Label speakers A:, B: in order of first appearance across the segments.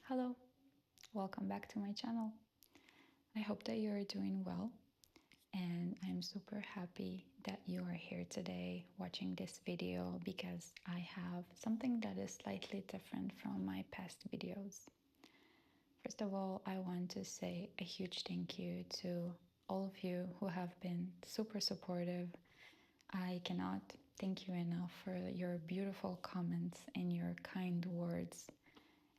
A: Hello, welcome back to my channel. I hope that you are doing well, and I'm super happy that you are here today watching this video because I have something that is slightly different from my past videos. First of all, I want to say a huge thank you to all of you who have been super supportive. I cannot thank you enough for your beautiful comments and your kind words.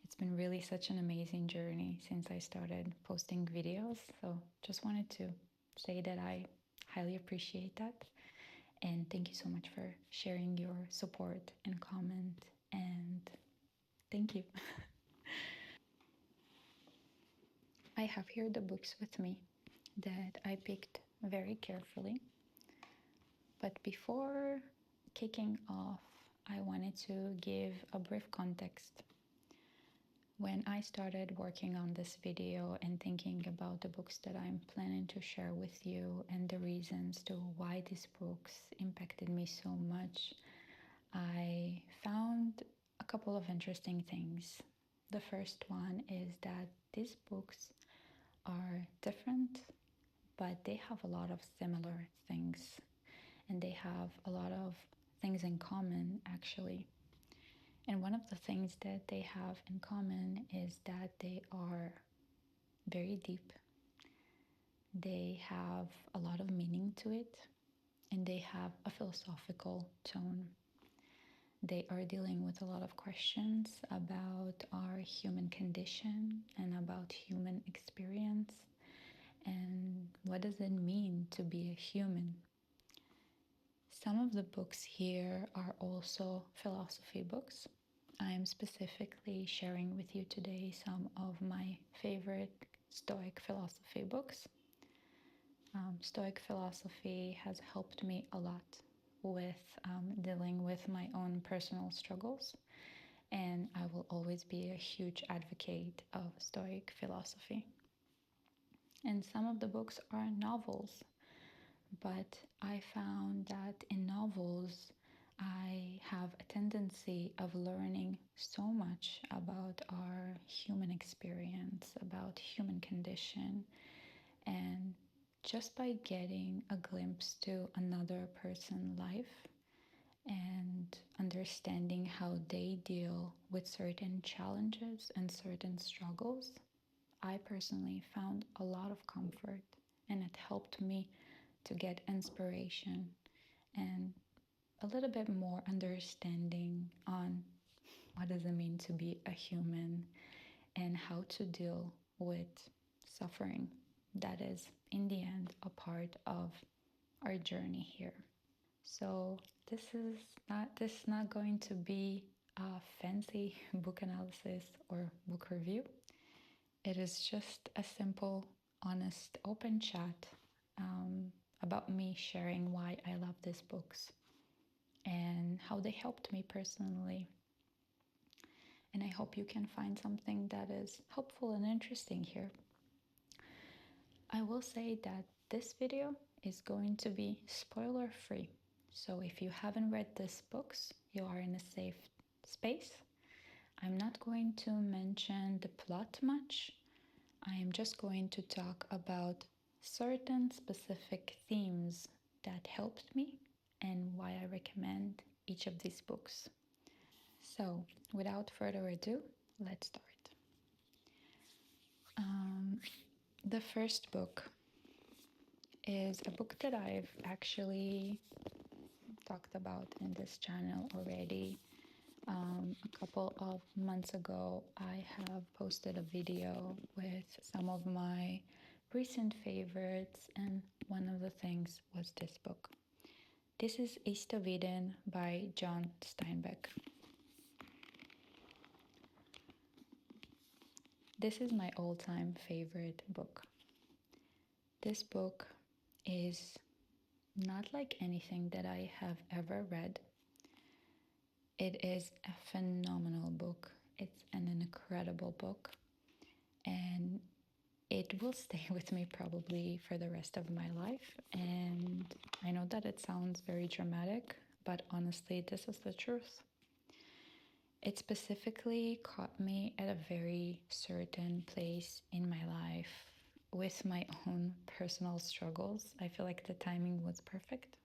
A: It's been really such an amazing journey since I started posting videos. So just wanted to say that I highly appreciate that. And thank you so much for sharing your support and comment. And thank you. I have here the books with me that I picked very carefully. But before kicking off, I wanted to give a brief context. When I started working on this video and thinking about the books that I'm planning to share with you and the reasons to why these books impacted me so much, I found a couple of interesting things. The first one is that these books are different, but they have a lot of similar things, and they have a lot of things in common, actually. And one of the things that they have in common is that they are very deep. They have a lot of meaning to it, and they have a philosophical tone. They are dealing with a lot of questions about our human condition and about human experience and what does it mean to be a human. Some of the books here are also philosophy books. I'm specifically sharing with you today some of my favorite Stoic philosophy books. Stoic philosophy has helped me a lot with dealing with my own personal struggles, and I will always be a huge advocate of Stoic philosophy. And some of the books are novels, but I found that in novels, I have a tendency of learning so much about our human experience, about human condition, and just by getting a glimpse to another person's life and understanding how they deal with certain challenges and certain struggles, I personally found a lot of comfort, and it helped me to get inspiration and a little bit more understanding on what does it mean to be a human and how to deal with suffering that is in the end a part of our journey here. So this is not going to be a fancy book analysis or book review. It is just a simple, honest, open chat about me sharing why I love these books and how they helped me personally. And I hope you can find something that is helpful and interesting here. I will say that this video is going to be spoiler free. So if you haven't read these books, you are in a safe space. I'm not going to mention the plot much. I am just going to talk about certain specific themes that helped me and why I recommend each of these books. So, without further ado, let's start. The first book is a book that I've actually talked about in this channel already. A couple of months ago, I have posted a video with some of my recent favorites, and one of the things was this book. This is A Stoic by John Steinbeck. This is my all-time favorite book. This book is not like anything that I have ever read. It is a phenomenal book. It's an incredible book, and it will stay with me probably for the rest of my life. And I know that it sounds very dramatic, but honestly, this is the truth. It specifically caught me at a very certain place in my life with my own personal struggles. I feel like the timing was perfect.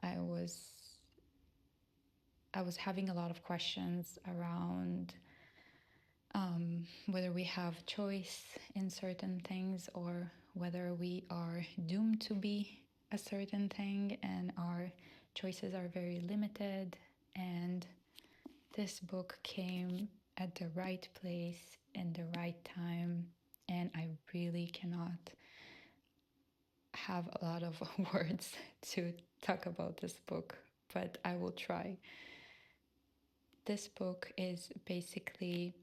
A: I was I was having a lot of questions around whether we have choice in certain things or whether we are doomed to be a certain thing and our choices are very limited. And this book came at the right place in the right time, and I really cannot have a lot of words to talk about this book, but I will try. This book is basically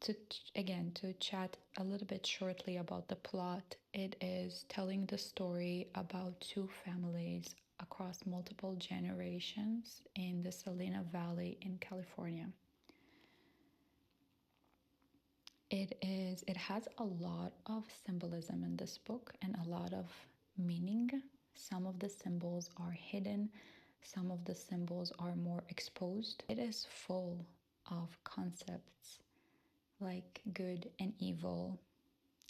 A: to chat a little bit shortly about the plot. It is telling the story about two families across multiple generations in the Salina Valley in California. It has a lot of symbolism in this book and a lot of meaning. Some of the symbols are hidden, some of the symbols are more exposed. It is full of concepts like good and evil.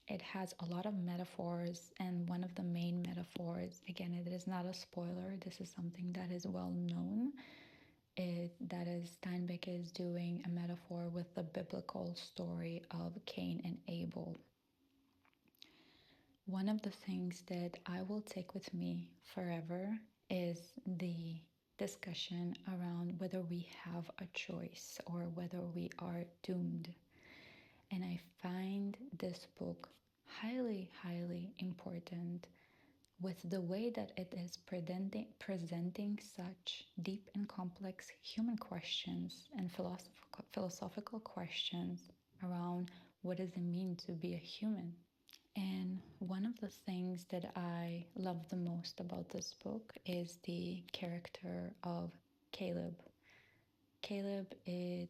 A: It has a lot of metaphors, and one of the main metaphors, again, it is not a spoiler, this is something that is well known. That is, Steinbeck is doing a metaphor with the biblical story of Cain and Abel. One of the things that I will take with me forever is the discussion around whether we have a choice or whether we are doomed. And I find this book highly, highly important with the way that it is presenting such deep and complex human questions and philosophical questions around what does it mean to be a human. And one of the things that I love the most about this book is the character of Caleb. Caleb is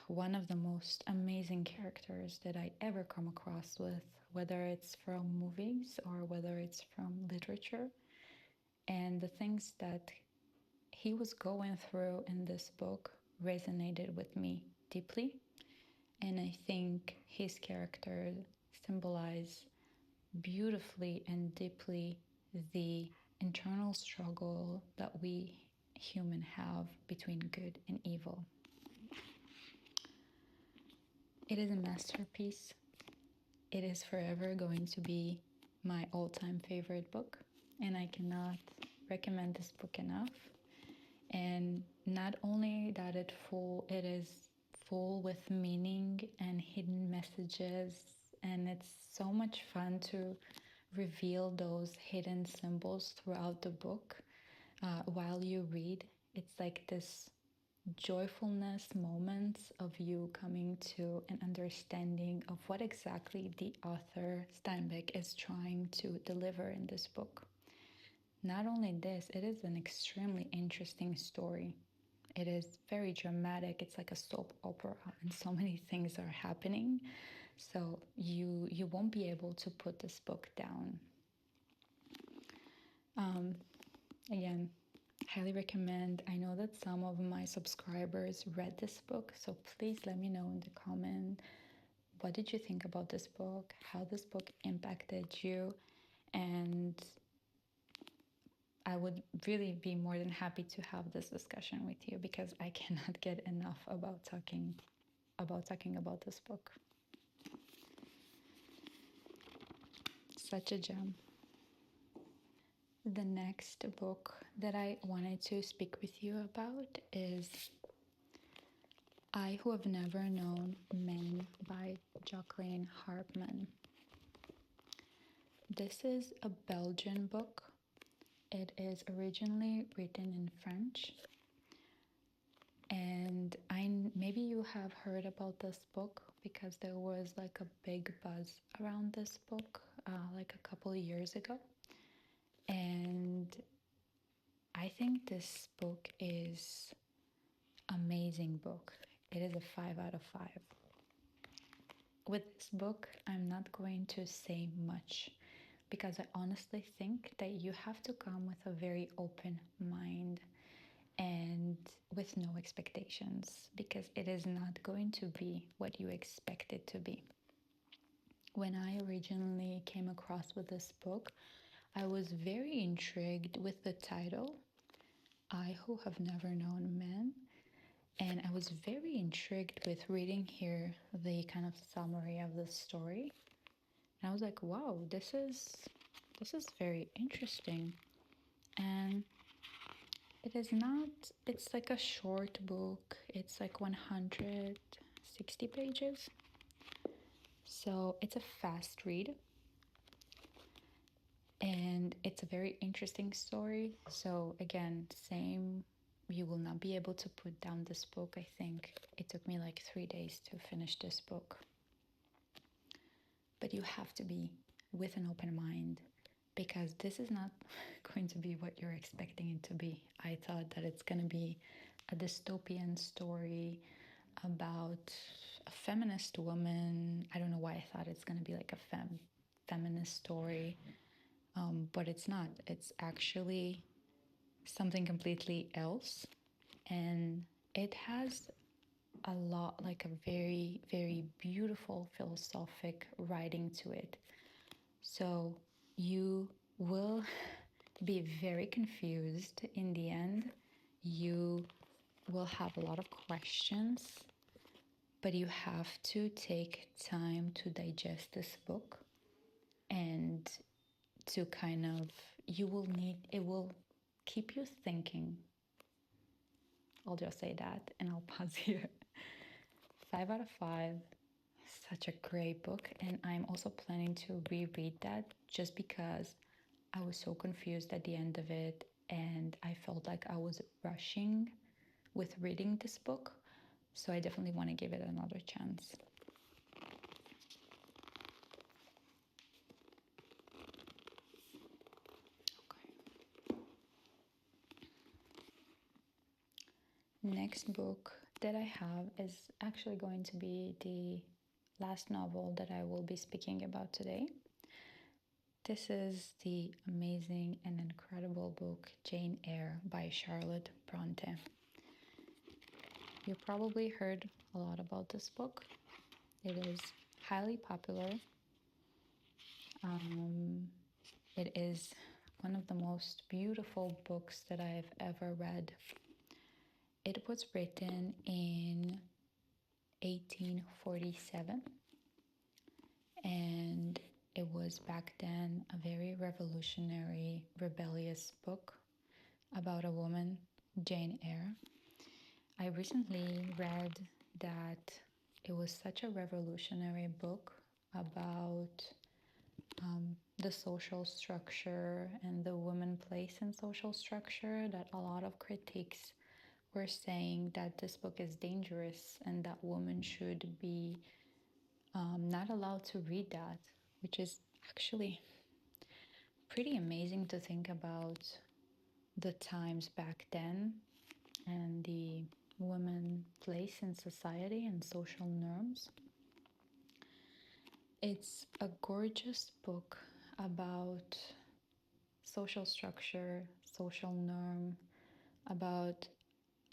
A: one of the most amazing characters that I ever come across with, whether it's from movies or whether it's from literature. And the things that he was going through in this book resonated with me deeply. And I think his character symbolize beautifully and deeply the internal struggle that we human have between good and evil. It is a masterpiece. It is forever going to be my all-time favorite book, and I cannot recommend this book enough. And not only that it is full with meaning and hidden messages, and it's so much fun to reveal those hidden symbols throughout the book while you read. It's like this joyfulness moments of you coming to an understanding of what exactly the author Steinbeck is trying to deliver in this book. Not only this, it is an extremely interesting story. It is very dramatic. It's like a soap opera, and so many things are happening. So you won't be able to put this book down. Again, highly recommend. I know that some of my subscribers read this book, so please let me know in the comment, what did you think about this book, how this book impacted you, and I would really be more than happy to have this discussion with you because I cannot get enough about talking about this book. Such a gem. The next book that I wanted to speak with you about is I Who Have Never Known Men by Jacqueline Harpman. This is a Belgian book. It is originally written in French. And maybe you have heard about this book because there was like a big buzz around this book like a couple of years ago. And I think this book is amazing book. It is a 5 out of 5. With this book, I'm not going to say much because I honestly think that you have to come with a very open mind. and with no expectations, because it is not going to be what you expect it to be. When I originally came across with this book, I was very intrigued with the title, I Who Have Never Known Men. And I was very intrigued with reading here the kind of summary of the story. And I was like, wow, this is very interesting. And it is not, it's like a short book. It's like 160 pages. So it's a fast read. And it's a very interesting story. So again, same, you will not be able to put down this book. I think it took me like 3 days to finish this book. But you have to be with an open mind, because this is not going to be what you're expecting it to be. I thought that it's going to be a dystopian story about a feminist woman. I don't know why I thought it's going to be like a feminist story, but it's not. It's actually something completely else. And it has a lot, like a very, very beautiful philosophic writing to it. So you will be very confused in the end. You will have a lot of questions, but you have to take time to digest this book and to kind of, you will need, it will keep you thinking. I'll just say that and I'll pause here. 5 out of 5. Such a great book, and I'm also planning to reread that just because I was so confused at the end of it, and I felt like I was rushing with reading this book. So I definitely want to give it another chance. Okay. Next book that I have is actually going to be the last novel that I will be speaking about today. This is the amazing and incredible book Jane Eyre by Charlotte Bronte. You probably heard a lot about this book. It is highly popular. It is one of the most beautiful books that I've ever read. It was written in 1847, and it was back then a very revolutionary, rebellious book about a woman, Jane Eyre. I recently read that it was such a revolutionary book about the social structure and the woman place in social structure that a lot of critics were saying that this book is dangerous and that women should be not allowed to read that, which is actually pretty amazing to think about the times back then and the woman place in society and social norms. It's a gorgeous book about social structure, social norm, about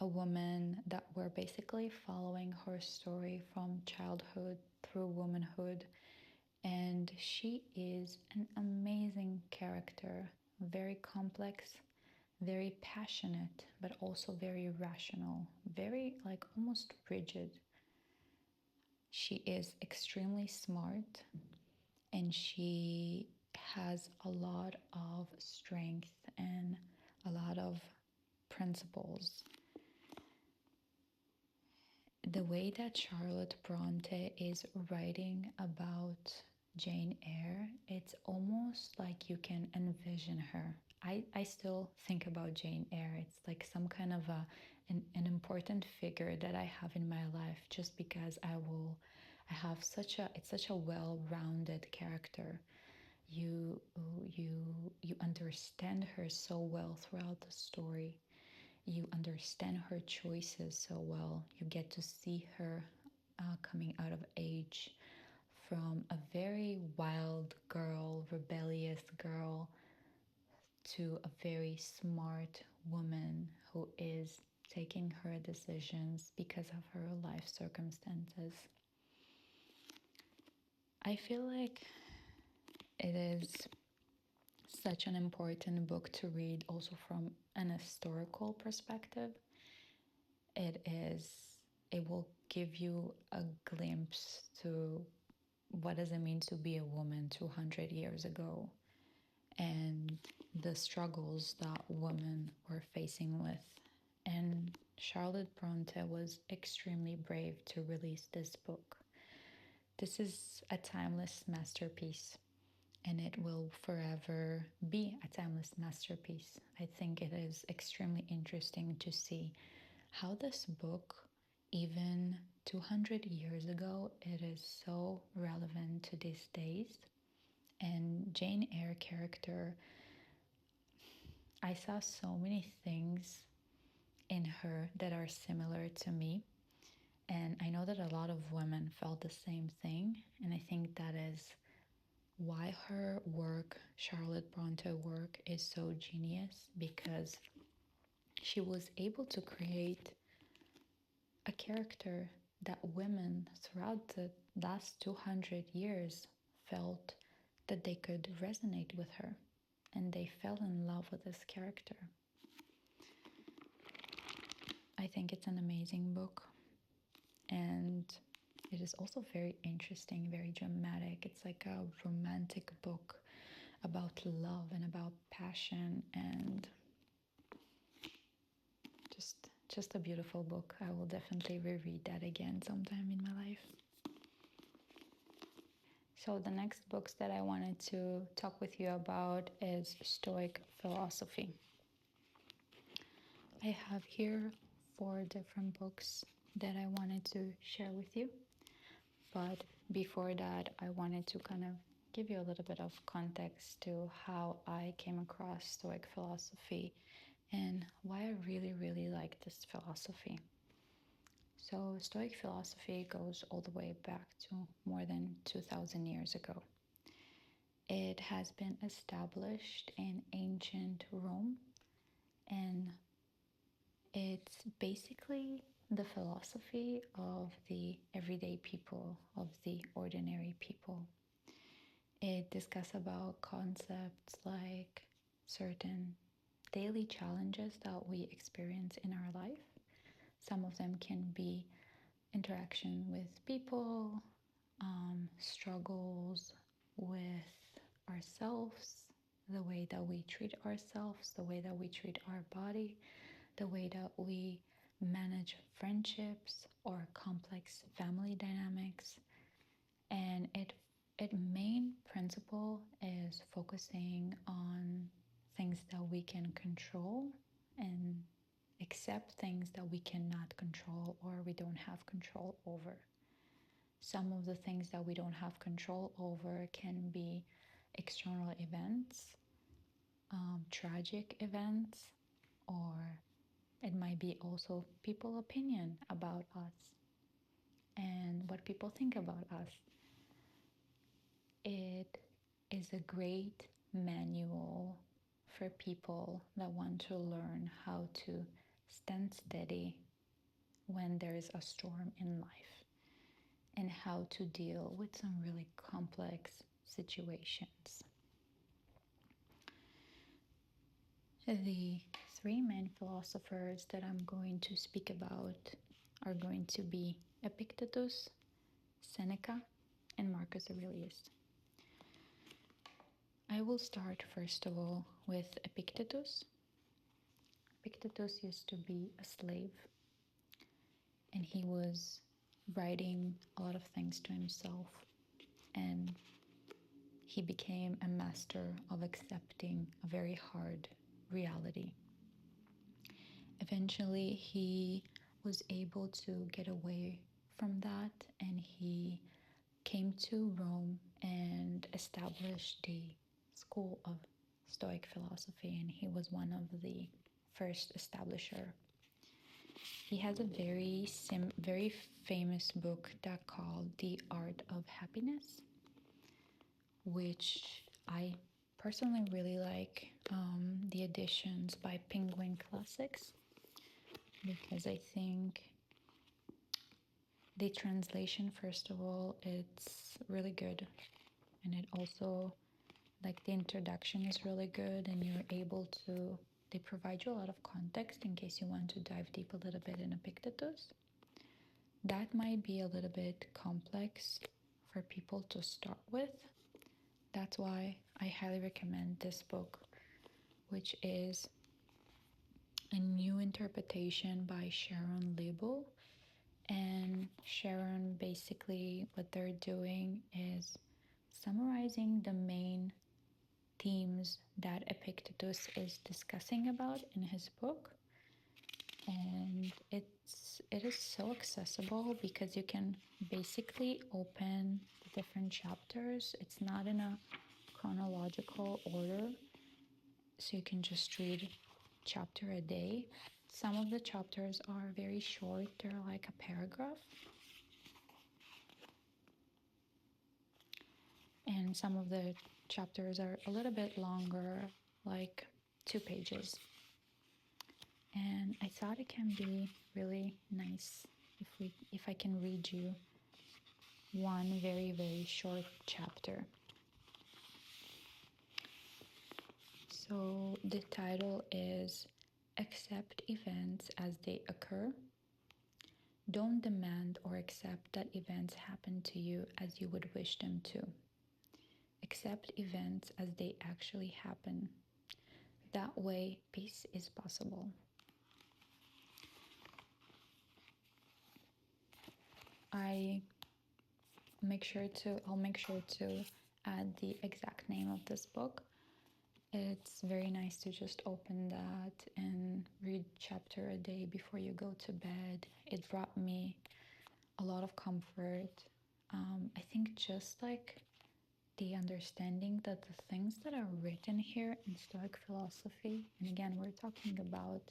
A: a woman that we're basically following her story from childhood through womanhood. And she is an amazing character, very complex, very passionate, but also very rational, very like almost rigid. She is extremely smart, and she has a lot of strength and a lot of principles. The way that Charlotte Bronte is writing about Jane Eyre, it's almost like you can envision her. I still think about Jane Eyre. It's like some kind of an important figure that I have in my life, just because I have it's such a well-rounded character. You you you understand her so well throughout the story. You understand her choices so well. You get to see her coming out of age from a very wild girl, rebellious girl, to a very smart woman who is taking her decisions because of her life circumstances. I feel like it is such an important book to read also from an historical perspective. It will give you a glimpse to what does it mean to be a woman 200 years ago and the struggles that women were facing with. And Charlotte Bronte was extremely brave to release this book. This is a timeless masterpiece, and it will forever be a timeless masterpiece. I think it is extremely interesting to see how this book, even 200 years ago, it is so relevant to these days. And Jane Eyre character, I saw so many things in her that are similar to me. And I know that a lot of women felt the same thing. And I think that is why her work, Charlotte Bronte work, is so genius, because she was able to create a character that women throughout the last 200 years felt that they could resonate with her, and they fell in love with this character. I think it's an amazing book, and it is also very interesting, very dramatic. It's like a romantic book about love and about passion, and just a beautiful book. I will definitely reread that again sometime in my life. So the next books that I wanted to talk with you about is Stoic Philosophy. I have here 4 different books that I wanted to share with you. But before that, I wanted to kind of give you a little bit of context to how I came across Stoic philosophy and why I really, really like this philosophy. So, Stoic philosophy goes all the way back to more than 2,000 years ago. It has been established in ancient Rome, and it's basically the philosophy of the everyday people, of the ordinary people. It discusses about concepts like certain daily challenges that we experience in our life. Some of them can be interaction with people, struggles with ourselves, the way that we treat ourselves, the way that we treat our body, the way that we manage friendships or complex family dynamics. And its main principle is focusing on things that we can control and accept things that we cannot control or we don't have control over. Some of the things that we don't have control over can be external events, tragic events, or it might be also people's opinion about us and what people think about us. It is a great manual for people that want to learn how to stand steady when there is a storm in life and how to deal with some really complex situations. The 3 main philosophers that I'm going to speak about are going to be Epictetus, Seneca, and Marcus Aurelius. I will start first of all with Epictetus. Epictetus used to be a slave, and he was writing a lot of things to himself, and he became a master of accepting a very hard reality. Eventually, he was able to get away from that, and he came to Rome and established the school of Stoic philosophy, and he was one of the first establisher. He has a very famous book that called The Art of Happiness, which I personally really like. editions by Penguin Classics, because I think the translation, first of all, it's really good, and it also, like, the introduction is really good, and you're able to, they provide you a lot of context in case you want to dive deep a little bit in Epictetus. That might be a little bit complex for people to start with. That's why I highly recommend this book, which is a new interpretation by Sharon Lebell. And Sharon, basically what they're doing is summarizing the main themes that Epictetus is discussing about in his book. And it is so accessible because you can basically open the different chapters. It's not in a chronological order, so you can just read chapter a day. Some of the chapters are very short, they're like a paragraph. And some of the chapters are a little bit longer, like 2 pages. And I thought it can be really nice if I can read you one very, very short chapter. So the title is Accept Events as They Occur. Don't demand or accept that events happen to you as you would wish them to. Accept events as they actually happen. That way, peace is possible. I'll make sure to add the exact name of this book. It's very nice to just open that and read chapter a day before you go to bed. It brought me a lot of comfort. I think just like the understanding that the things that are written here in Stoic philosophy, and again, we're talking about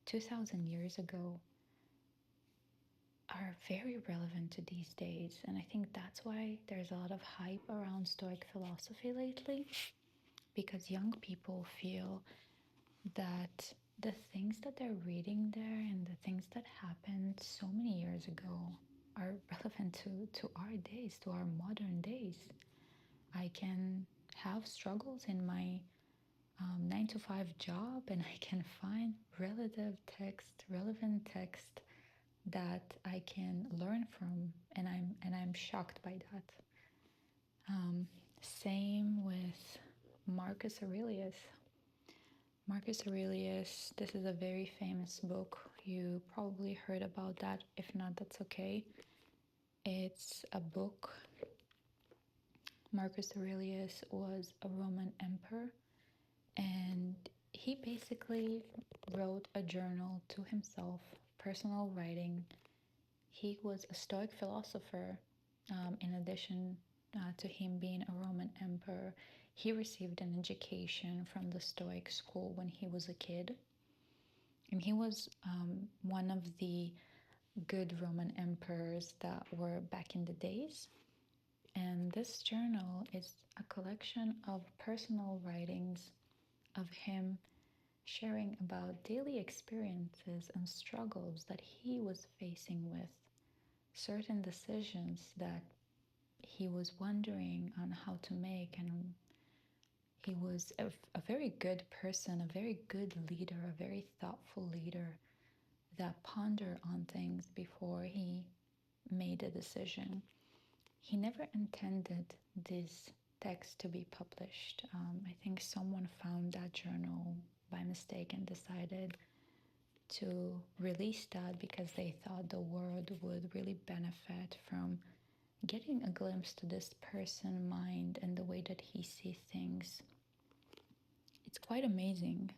A: 2000 years ago, are very relevant to these days. And I think that's why there's a lot of hype around Stoic philosophy lately, because young people feel that the things that they're reading there and the things that happened so many years ago are relevant to our days, to our modern days. I can have struggles in my 9 to 5 job, and I can find relevant text that I can learn from, and I'm shocked by that. Same with Marcus Aurelius. Marcus Aurelius, this is a very famous book. You probably heard about that. If not, that's okay. It's a book. Marcus Aurelius was a Roman emperor, and he basically wrote a journal to himself, personal writing. He was a Stoic philosopher. In addition to him being a Roman emperor, he received an education from the Stoic school when he was a kid. And he was one of the good Roman emperors that were back in the days. And this journal is a collection of personal writings of him sharing about daily experiences and struggles that he was facing with, certain decisions that he was wondering on how to make. And he was a very good person, a very good leader, a very thoughtful leader that pondered on things before he made a decision. He never intended this text to be published. I think someone found that journal by mistake and decided to release that because they thought the world would really benefit from getting a glimpse to this person's mind and the way that he sees things. It's quite amazing.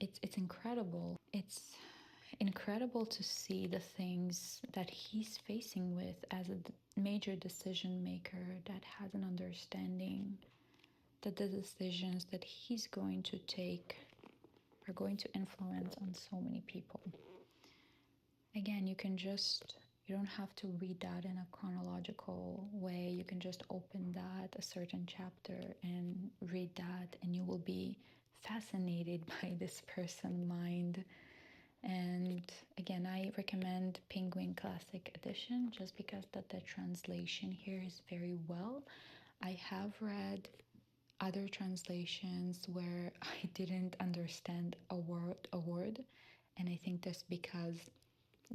A: It's incredible. It's incredible to see the things that he's facing with as a major decision maker that has an understanding that the decisions that he's going to take are going to influence on so many people. Again, you don't have to read that in a chronological way. You can just open that, a certain chapter, and read that, and you will be fascinated by this person mind. And again, I recommend Penguin Classic Edition just because the translation here is very well. I have read other translations where I didn't understand a word, and I think that's because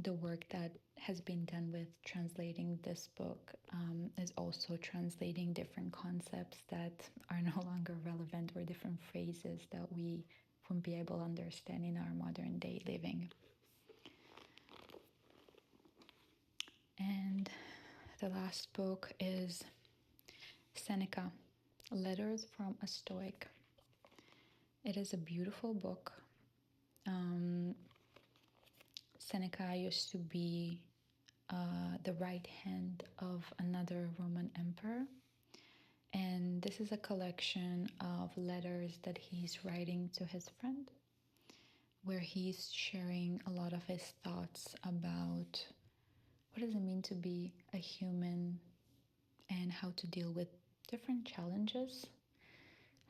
A: the work that has been done with translating this book is also translating different concepts that are no longer relevant, or different phrases that we won't be able to understand in our modern day living. And the last book is Seneca, Letters from a Stoic. It is a beautiful book. Seneca used to be the right hand of another Roman emperor. And this is a collection of letters that he's writing to his friend, where he's sharing a lot of his thoughts about what does it mean to be a human and how to deal with different challenges,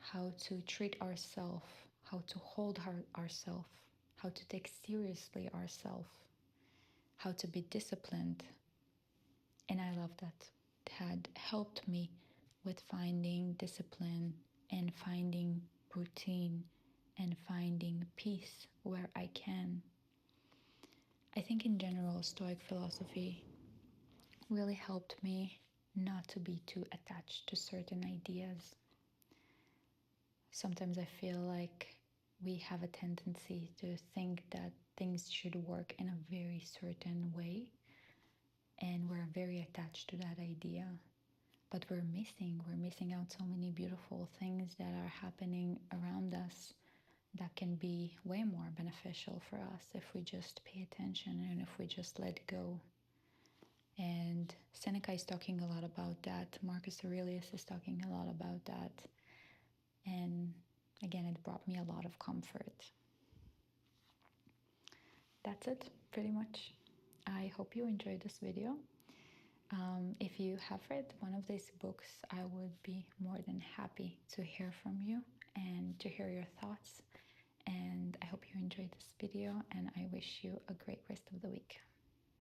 A: how to treat ourselves, how to hold ourselves, how to take seriously ourselves, how to be disciplined. And I love that. It had helped me with finding discipline and finding routine and finding peace where I can. I think in general, Stoic philosophy really helped me not to be too attached to certain ideas. Sometimes I feel like we have a tendency to think that things should work in a very certain way, and we're very attached to that idea. But we're missing out so many beautiful things that are happening around us that can be way more beneficial for us if we just pay attention and if we just let go. And Seneca is talking a lot about that. Marcus Aurelius is talking a lot about that. And again, it brought me a lot of comfort. That's it, pretty much. I hope you enjoyed this video. If you have read one of these books, I would be more than happy to hear from you and to hear your thoughts. And I hope you enjoyed this video, and I wish you a great rest of the week.